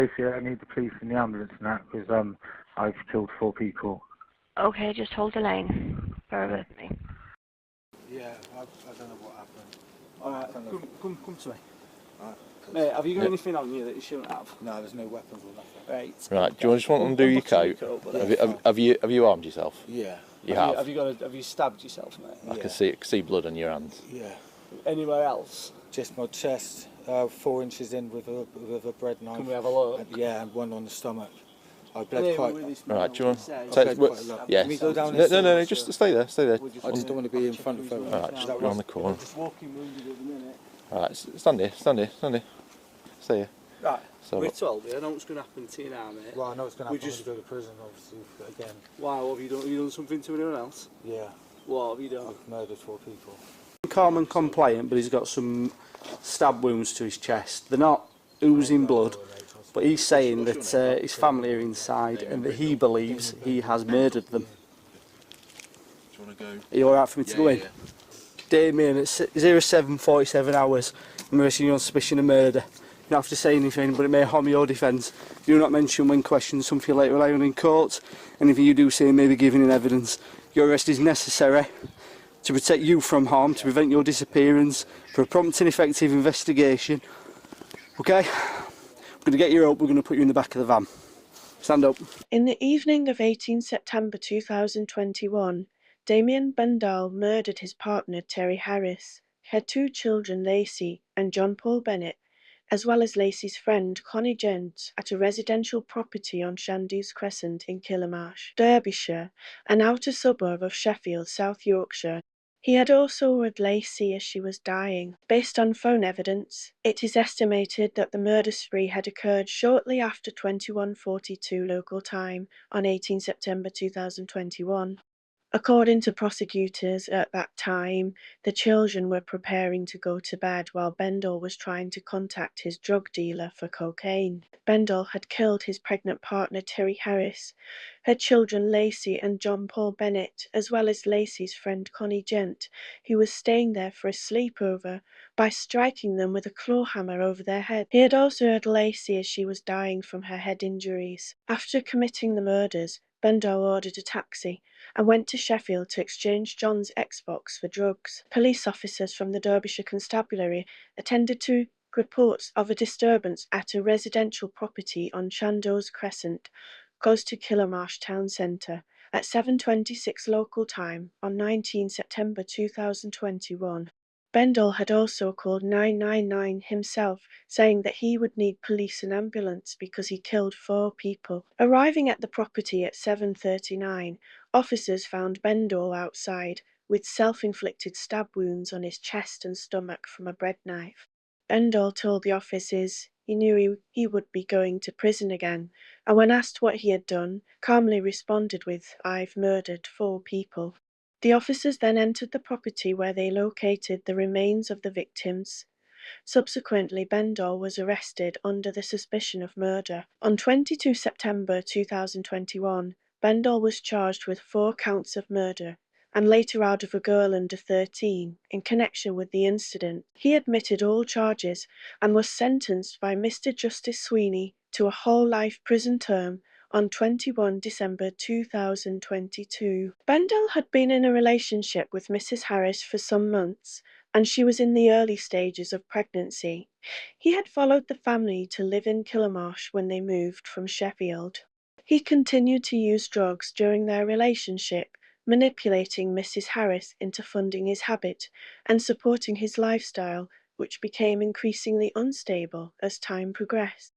Basically, I need the police and the ambulance and that because I've killed 4 people. Okay, just hold the line. Bear with me. Yeah, I don't know what happened. Alright, come to me. Right, Mate, have you got anything on you that you shouldn't have? no, there's no weapons or nothing. Right. Right, do you just want to undo your coat? Have you armed yourself? Yeah. You have? Have you stabbed yourself, mate? I can see blood on your hands. Yeah. Anywhere else? Just my chest, 4 inches in with a bread knife. Can we have a look? Yeah, and 1 on the stomach. I bled quite. Right, do you want to take? Yes. Can we go down No, just stay there. I just don't want to be in front of everyone. Alright, just round the corner. Just walking wounded at the minute. Alright, stand here. Stay here. Right, So, we're told, I know what's going to happen to you now, mate. Well, I know it's going to happen when just we go to prison, obviously, again. Wow, what have you done? Have you done something to anyone else? Yeah. What have you done? I've murdered 4 people. Calm and compliant, but he's got some stab wounds to his chest. They're not oozing blood, but he's saying that his family are inside and that he believes he has murdered them. Do you want to go? Are you alright for me to go in? Damien, it's 07:47 hours. I'm arresting you on suspicion of murder. You don't have to say anything, but it may harm your defence. Do not mention when questioned something later rely on in court. Anything you do say may be given in evidence. Your arrest is necessary to protect you from harm, to prevent your disappearance, for a prompt and effective investigation. Okay? I'm going to get you up, we're going to put you in the back of the van. Stand up. In the evening of 18 September 2021, Damien Bendall murdered his partner Terry Harris. He had 2 children, Lacey and John Paul Bennett, as well as Lacey's friend Connie Gent, at a residential property on Shandy's Crescent in Killamarsh, Derbyshire, an outer suburb of Sheffield, South Yorkshire. He had also heard Lacey as she was dying. Based on phone evidence, it is estimated that the murder spree had occurred shortly after 21:42 local time on 18 September 2021. According to prosecutors, at that time, the children were preparing to go to bed while Bendall was trying to contact his drug dealer for cocaine. Bendall had killed his pregnant partner Terry Harris, her children Lacey and John Paul Bennett, as well as Lacey's friend Connie Gent, who was staying there for a sleepover, by striking them with a claw hammer over their head. He had also heard Lacey as she was dying from her head injuries. After committing the murders, Bendall ordered a taxi and went to Sheffield to exchange John's Xbox for drugs. Police officers from the Derbyshire Constabulary attended to reports of a disturbance at a residential property on Shandy's Crescent, close to Killamarsh town centre, at 7:26 local time on 19 September 2021. Bendall had also called 999 himself, saying that he would need police and ambulance because he killed 4 people. Arriving at the property at 7:39, officers found Bendall outside with self-inflicted stab wounds on his chest and stomach from a bread knife. Bendall told the officers he knew he would be going to prison again, and when asked what he had done, calmly responded with, "I've murdered 4 people." The officers then entered the property where they located the remains of the victims. Subsequently, Bendall was arrested under the suspicion of murder. On 22 September 2021, Bendall was charged with 4 counts of murder and later out of a girl under 13 in connection with the incident. He admitted all charges and was sentenced by Mr. Justice Sweeney to a whole life prison term on 21 December 2022. Bendall had been in a relationship with Mrs. Harris for some months, and she was in the early stages of pregnancy. He had followed the family to live in Killamarsh when they moved from Sheffield. He continued to use drugs during their relationship, manipulating Mrs. Harris into funding his habit and supporting his lifestyle, which became increasingly unstable as time progressed.